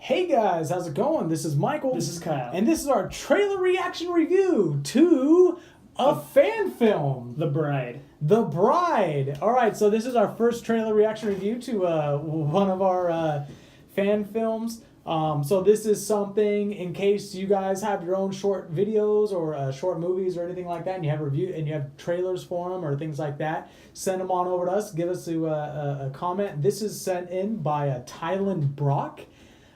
Hey guys, how's it going? This is Michael. This is Kyle. And this is our trailer reaction review to a fan film. The Bride. The Bride. Alright, so this is our first trailer reaction review to one of our fan films. So this is something in case you guys have your own short videos or short movies or anything like that, and you have you have trailers for them or things like that. Send them on over to us. Give us a comment. This is sent in by Tylen Brock.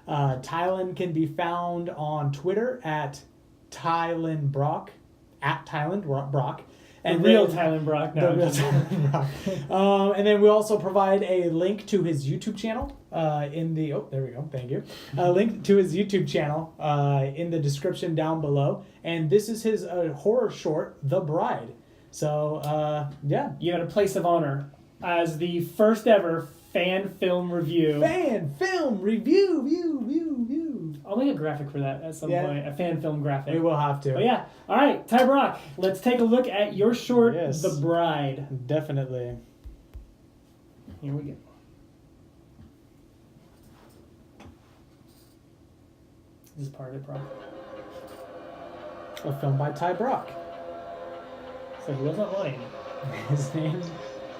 Tylen can be found on Twitter at Tylen Brock, And the real Tylen Brock. No, the real Tylen Brock. And then we also provide a link to his YouTube channel in the... Oh, there we go. Thank you. A link to his YouTube channel in the description down below. And this is his horror short, The Bride. So, yeah. You got a place of honor as the first ever fan film review. Fan film review, view. I'll make a graphic for that at some point. A fan film graphic. We will have to. But yeah. All right, Ty Brock, let's take a look at your short, Yes. The Bride. Definitely. Here we go. This is part of it, Brock. A film by Ty Brock. So he wasn't lying. His name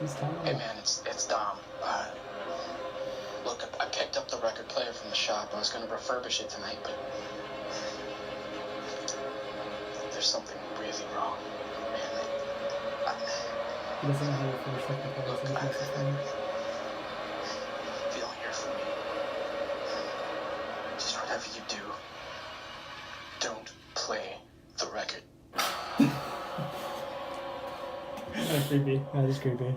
is Ty Brock. Hey man, it's Dom. Look, I picked up the record player from the shop. I was going to refurbish it tonight, but there's something really wrong. Man, He doesn't know how to finish the look, proposal. if you don't hear from me, just whatever you do, don't play the record. That's creepy. That is creepy.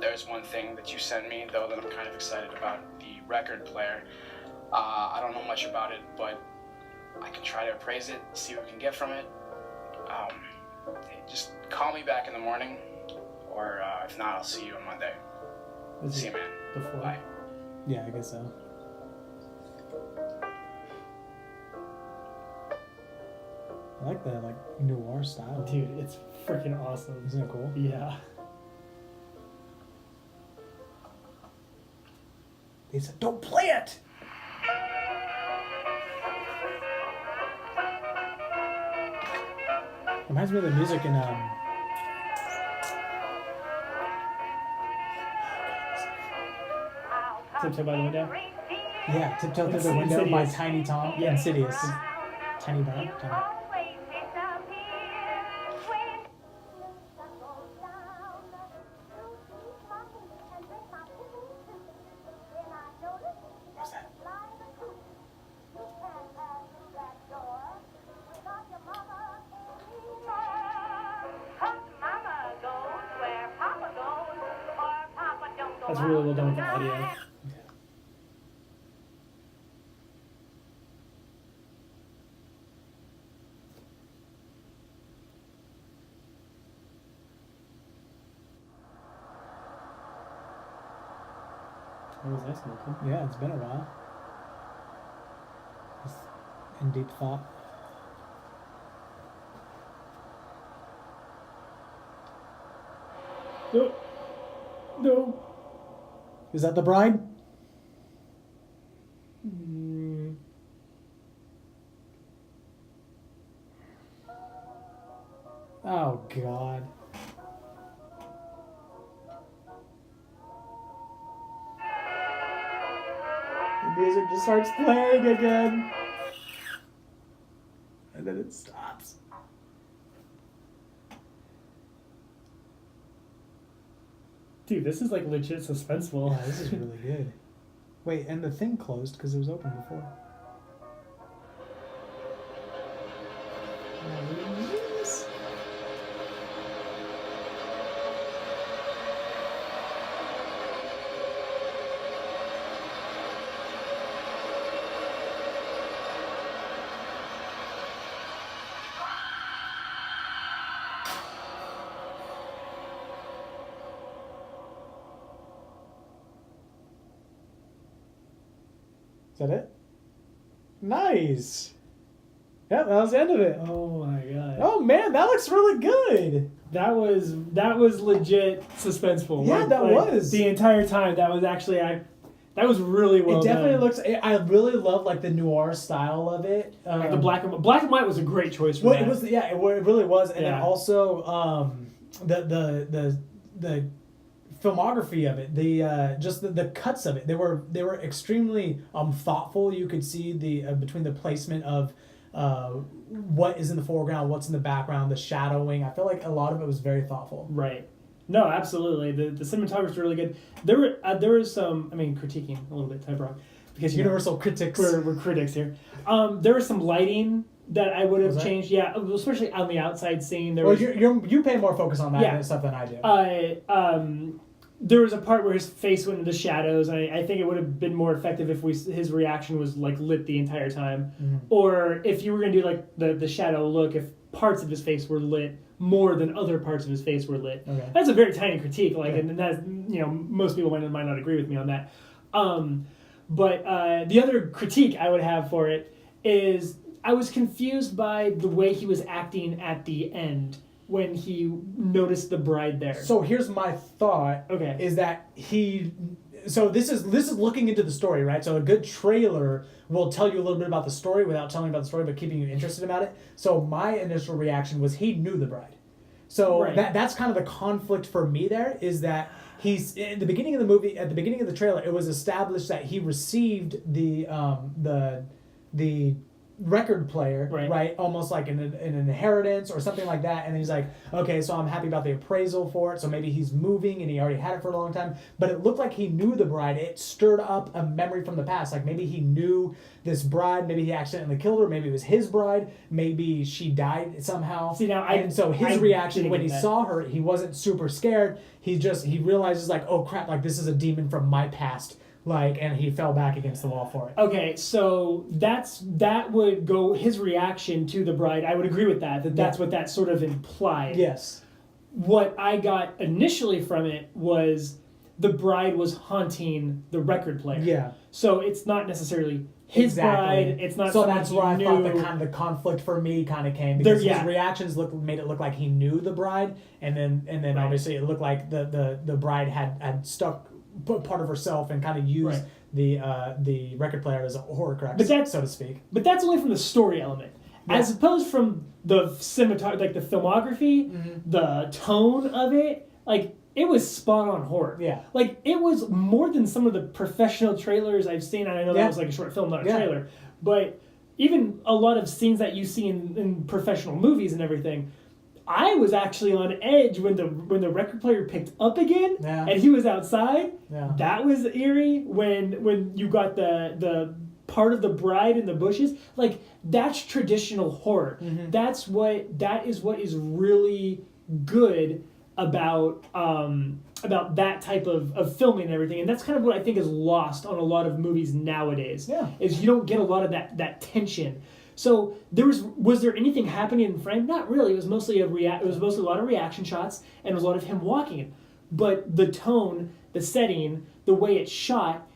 There's one thing that you sent me, though, that I'm kind of excited about, the record player. I don't know much about it, but I can try to appraise it, see what we can get from it. Just call me back in the morning, or if not, I'll see you on Monday. See you, man. Before. Bye. Yeah, I guess so. I like the noir style. Dude, it's freaking awesome. Isn't it cool? Yeah. They said, don't play it! Reminds me of the music in Tiptoe by the Window. yeah, Tiptoe Through the Window by Tiny Tom. Yeah. Insidious. Tiny Tom. What's that? That's really well done with the audio. That was nice looking. Yeah, it's been a while. Just in deep thought. No. No. Is that The Bride? Oh, God. The music just starts playing again. And then it stops. Dude, this is like legit suspenseful. Yeah, this is really good. Wait, and the thing closed because it was open before. Yes. Is that it? Nice. Yep, that was the end of it. Oh my god. Oh man, that looks really good. That was legit suspenseful. Yeah, that was. The entire time. That was actually that was really well It definitely done. looks. I really love like the noir style of it. The black and white was a great choice for Well, that. it was. Yeah, it really was. And then Yeah. also the filmography of it, just the cuts of it. They were extremely thoughtful. You could see the between the placement of what is in the foreground, what's in the background, the shadowing. I feel like a lot of it was very thoughtful. Right. No, absolutely. The cinematography is really good. There was some, critiquing a little bit, type wrong, because Universal critics. We're critics here. There was some lighting that I would have Was that? changed. Yeah, especially on the outside scene. There Well, was, you pay more focus on that Yeah. stuff than I do. there was a part where his face went into the shadows, and I think it would have been more effective if his reaction was like lit the entire time, or if you were gonna do like the shadow look, if parts of his face were lit more than other parts of his face were lit. Okay. That's a very tiny critique, Yeah. and that's most people might not agree with me on that. But the other critique I would have for it is I was confused by the way he was acting at the end when he noticed the bride there. So here's my thought. Okay. Is that so this is looking into the story, right? So a good trailer will tell you a little bit about the story without telling you about the story, but keeping you interested about it. So my initial reaction was he knew the bride. So Right. that's kind of the conflict for me there, is that he's in the beginning of the movie, at the beginning of the trailer, it was established that he received the record player, right? Almost like an inheritance or something like that. And he's like, okay, so I'm happy about the appraisal for it. So maybe he's moving and he already had it for a long time. But it looked like he knew the bride. It stirred up a memory from the past. Like maybe he knew this bride. Maybe he accidentally killed her. Maybe it was his bride. Maybe she died somehow. See, now so his I reaction didn't when get he that. saw her, he wasn't super scared. He realizes like, oh crap, like this is a demon from my past. And he fell back against the wall for it. Okay, so that would go his reaction to the bride. I would agree with that's what that sort of implied. Yes. What I got initially from it was the bride was haunting the record player. Yeah. So it's not necessarily his bride. It's not. So someone that's he where I thought knew. the conflict for me kind of came, because Yeah. his reactions made it look like he knew the bride, and then Right. obviously it looked like the bride had put part of herself and kind of used Right. the record player as a horcrux, But that's- so to speak. But that's only from the story element. Yeah. As opposed from the cinematography, like the filmography, the tone of it, like it was spot on horror. Yeah. Like it was more than some of the professional trailers I've seen. And I know that was like a short film, not a trailer. But even a lot of scenes that you see in professional movies and everything, I was actually on edge when the record player picked up again and he was outside. Yeah. That was eerie. When you got the part of the bride in the bushes, like that's traditional horror. That is what is really good about that type of filming and everything. And that's kind of what I think is lost on a lot of movies nowadays. Yeah. Is you don't get a lot of that tension. So was there anything happening in frame? Not really. It was mostly a lot of reaction shots, and it was a lot of him walking. But the tone, the setting, the way it's shot,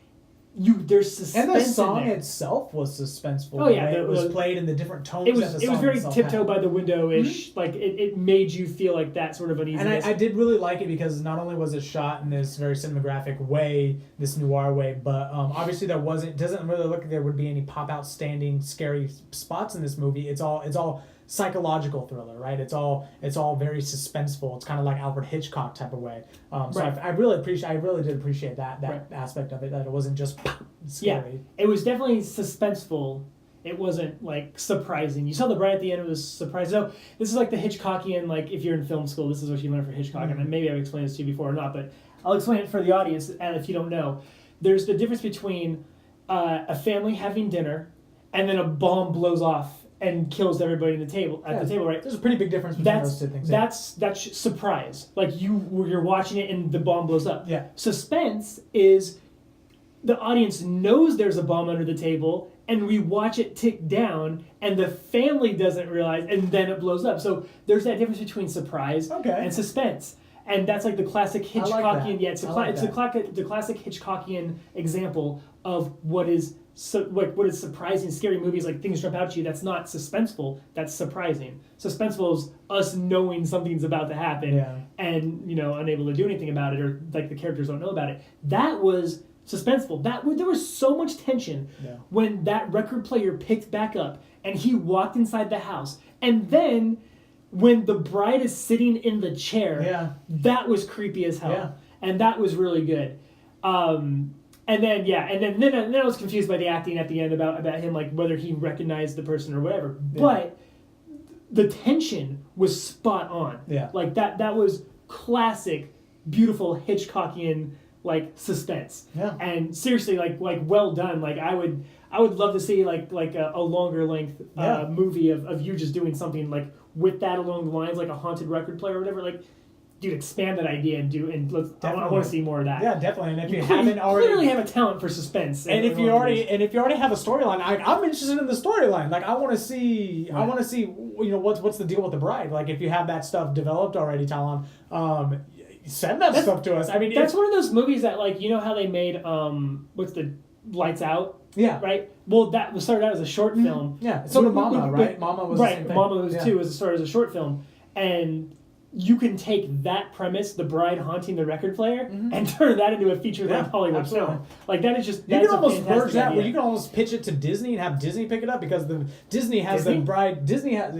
there's suspense. And the song in there. itself was suspenseful. Oh, yeah, it was played in the different tones. It was that the it was song very itself tiptoe had. by the window-ish. Like it made you feel like that sort of And uneasiness. I did really like it because not only was it shot in this very cinematographic way, this noir way, but obviously it doesn't really look like there would be any pop out standing scary spots in this movie. It's all psychological thriller, right? It's all very suspenseful. It's kind of like Alfred Hitchcock type of way. So Right. I really did appreciate that aspect of it, that it wasn't just scary. It was definitely suspenseful. It wasn't like surprising. You saw the bride at the end; it was surprising. So this is like the Hitchcockian. Like if you're in film school, this is what you learn for Hitchcock. And maybe I've explained this to you before or not, but I'll explain it for the audience. And if you don't know, there's the difference between a family having dinner and then a bomb blows off and kills everybody at the table, right? There's a pretty big difference between those two things. That's surprise. Like you're watching it and the bomb blows up. Yeah. Suspense is the audience knows there's a bomb under the table and we watch it tick down and the family doesn't realize and then it blows up. So there's that difference between surprise and suspense. And that's like the classic Hitchcockian. like that. Yeah, it's I like the classic Hitchcockian example of what is surprising, scary movies. Like things jump out at you. That's not suspenseful. That's surprising. Suspenseful is us knowing something's about to happen, and unable to do anything about it, or like the characters don't know about it. That was suspenseful. There was so much tension when that record player picked back up and he walked inside the house, and then when the bride is sitting in the chair, that was creepy as hell, and that was really good. And then I was confused by the acting at the end about him, like whether he recognized the person or whatever. But the tension was spot on. Like that was classic, beautiful Hitchcockian like suspense. And seriously, like well done. Like I would love to see like a longer length movie of you just doing something like with that along the lines, like a haunted record player or whatever. Like, dude, expand that idea I want to see more of that. Yeah, definitely. And if you haven't already, clearly have a talent for suspense. And if you already have a storyline, I'm interested in the storyline. Like I want to see, what's the deal with the bride? Like if you have that stuff developed already, Talon, send that stuff to us. I mean, that's one of those movies that like how they made what's the Lights Out? Yeah. Right. Well, that was started out as a short film. Yeah. So did Mama, right? Mama was right. The same thing. Mama was too. Was started as a short film, and you can take that premise, the bride haunting the record player, and turn that into a feature-length Hollywood film. Like that is just you can almost merge that where you can almost pitch it to Disney and have Disney pick it up, because Disney has the bride.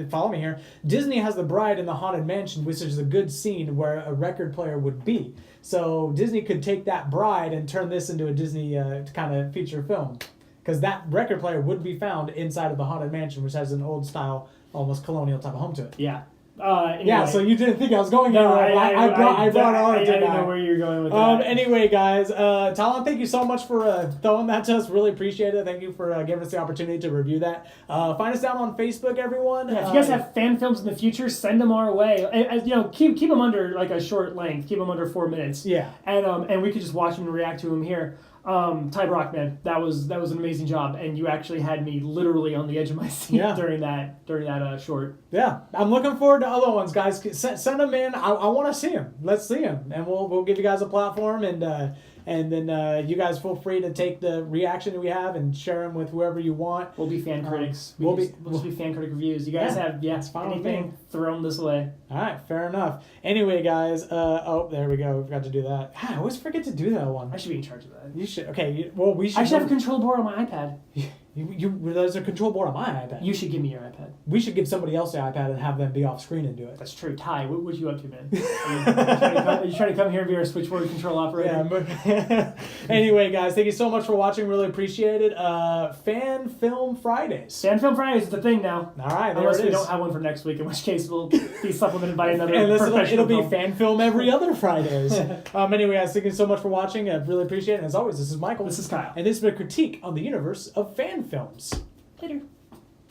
Follow me here. Disney has the bride in the haunted mansion, which is a good scene where a record player would be. So Disney could take that bride and turn this into a Disney kind of feature film, because that record player would be found inside of the haunted mansion, which has an old style, almost colonial type of home to it. Yeah. Anyway. Yeah, so you didn't think I was going there. No, I brought on. I didn't know where you were going with that. Anyway, guys, Talon, thank you so much for throwing that to us. Really appreciate it. Thank you for giving us the opportunity to review that. Find us down on Facebook, everyone. Yeah, if you guys have fan films in the future, send them our way. Keep them under like a short length. Keep them under 4 minutes. Yeah. And we could just watch them and react to them here. Ty Brockman, that was an amazing job, and you actually had me literally on the edge of my seat during that short. Yeah, I'm looking forward to other ones, guys. Send them in. I want to see them. Let's see them, and we'll give you guys a platform, and then you guys feel free to take the reaction that we have and share them with whoever you want. We'll be fan critics. We'll just be fan critic reviews. You guys have anything, throw them this way. All right, fair enough. Anyway, guys, there we go. We forgot to do that. I always forget to do that one. I should be in charge of that. You should. Okay, we should. I should have a control board on my iPad. There's a control board on my iPad. You should give me your iPad. We should give somebody else the iPad and have them be off screen and do it. That's true. Ty, what you up to, man? Are you trying to come here and be our switchboard control operator? Yeah. Anyway, guys, thank you so much for watching. Really appreciate it. Fan Film Fridays. Fan Film Fridays is the thing now. All right, unless we don't have one for next week, in which case we'll be supplemented by another. It'll be Fan Film every other Fridays. Anyway, guys, thank you so much for watching. I really appreciate it. And as always, this is Michael. This is Kyle. And this has been a critique on the universe of fan films. Later.